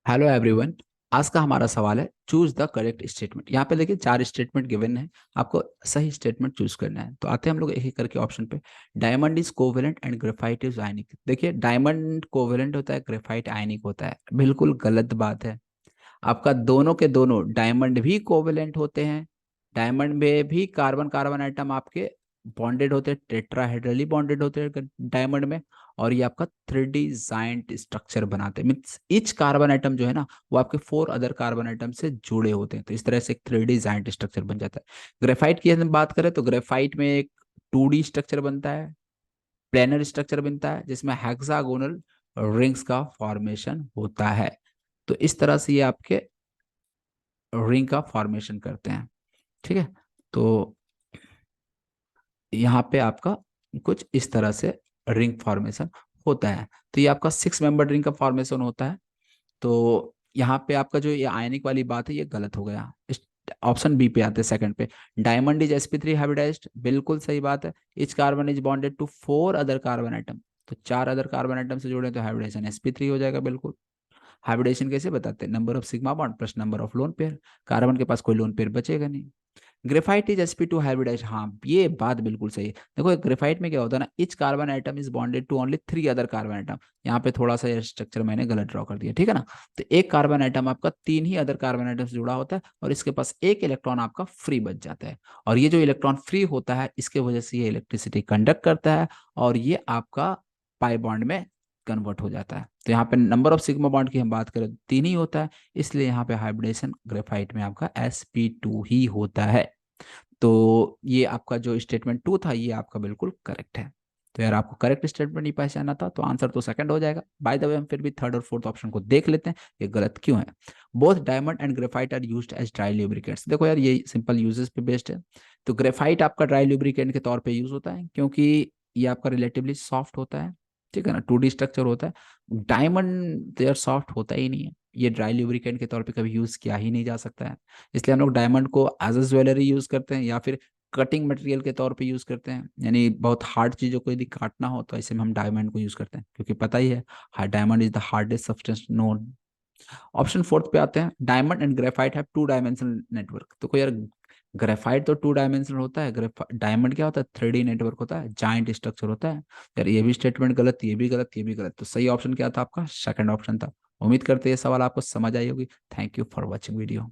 Hello everyone. आज का हमारा सवाल है चूज द करेक्ट स्टेटमेंट। यहाँ पे देखिए चार स्टेटमेंट गिवन है, आपको सही स्टेटमेंट चूज करना है। तो आते हैं हम लोग एक एक करके ऑप्शन पे। Diamond is covalent and graphite is आयनिक। देखिए डायमंड कोवेलेंट होता है, ग्रेफाइट आयनिक होता है, बिल्कुल गलत बात है। आपका दोनों के दोनों डायमंड भी कोवेलेंट होते हैं। डायमंड में भी कार्बन कार्बन आइटम आपके बॉन्डेड होते हैं, टेट्राहेड्रली बॉन्डेड होते हैं डायमंड में। और ये आपका 3D जाइंट स्ट्रक्चर बनाते हैं, मीन्स ईच कार्बन आइटम जो है ना वो आपके 4 अदर कार्बन आइटम से जुड़े होते हैं। तो इस तरह से एक 3D जाइंट स्ट्रक्चर बन जाता है। ग्रेफाइट की हम बात करें तो ग्रेफाइट में एक 2D स्ट्रक्चर बनता है, प्लेनर स्ट्रक्चर बनता है जिसमें हेक्सागोनल रिंग्स का फॉर्मेशन होता है। तो इस तरह से ये आपके रिंग का फॉर्मेशन करते हैं। ठीक है। तो यहाँ पे आपका कुछ इस तरह से रिंग फॉर्मेशन होता है। तो ये आपका 6 मेंबर रिंग का फॉर्मेशन होता है। तो यहाँ पे आपका जो ये आयनिक वाली बात है ये गलत हो गया। ऑप्शन बी पे आते हैं सेकंड पे। डायमंड इज sp3 हाइब्रिडाइज्ड, बिल्कुल सही बात है। Each carbon is bonded to 4 other carbon atom. तो 4 अदर कार्बन आइटम से जुड़े तो हाइब्रिडाइजेशन sp3 हो जाएगा बिल्कुल। हाइब्रिडेशन कैसे बताते हैं? Number of sigma bond plus number of lone pair. Carbon के पास कोई लोन पेयर बचेगा नहीं। ग्रेफाइट इज sp2 हाइब्रिडाइज, हाँ ये बात बिल्कुल सही है। देखो ग्रेफाइट में क्या होता है ना, each carbon atom is bonded to only 3 other carbon atom. यहाँ पे थोड़ा सा स्ट्रक्चर मैंने गलत ड्रॉ कर दिया, ठीक है ना। तो एक कार्बन आइटम आपका 3 ही अदर कार्बन आइटम से जुड़ा होता है और इसके पास एक इलेक्ट्रॉन आपका फ्री बच जाता है। और ये जो इलेक्ट्रॉन फ्री होता है इसके वजह से ये इलेक्ट्रिसिटी कंडक्ट करता है और ये आपका पाई बॉन्ड में कन्वर्ट हो जाता है। तो यहाँ पे नंबर ऑफ सिग्मा बॉन्ड की हम बात करें तो 3 ही होता है, इसलिए यहाँ पे हाइब्रिडेशन ग्रेफाइट में आपका sp2 ही होता है। तो ये आपका जो स्टेटमेंट 2 था ये आपका बिल्कुल करेक्ट है। तो यार आपको करेक्ट स्टेटमेंट नहीं पहचाना था तो आंसर तो सेकंड हो जाएगा। बाय द वे हम फिर भी थर्ड और फोर्थ ऑप्शन को देख लेते हैं ये गलत क्यों है। Both diamond and graphite are used as dry lubricants. देखो यार ये सिंपल यूजेस पे बेस्ड है। तो ग्रेफाइट आपका ड्राई लुब्रिकेंट के तौर पे यूज होता है क्योंकि ये आपका रिलेटिवली सॉफ्ट होता है, ठीक है ना, 2D स्ट्रक्चर होता है। डायमंड यार सॉफ्ट होता ही नहीं है, ये ड्राई लुब्रिकेंट के तौर पे कभी यूज किया ही नहीं जा सकता है। इसलिए हम लोग डायमंड को एज अ ज्वेलरी यूज करते हैं या फिर कटिंग मटेरियल के तौर पे यूज करते हैं। यानी बहुत हार्ड चीजों को यदि काटना हो तो ऐसे में हम डायमंड को यूज करते हैं क्योंकि पता ही है diamond is the hardest substance known. Option fourth पे आते हैं। Diamond and graphite have 2 dimensional network. तो कोई यार ग्रेफाइट तो 2 डायमेंशनल होता है, डायमंड क्या होता है? 3D नेटवर्क होता है, जाइंट स्ट्रक्चर होता है। यार ये भी स्टेटमेंट गलत, ये भी गलत, ये भी गलत। तो सही ऑप्शन क्या था आपका? सेकंड ऑप्शन था। उम्मीद करते हैं ये सवाल आपको समझ आई होगी। Thank you for watching video.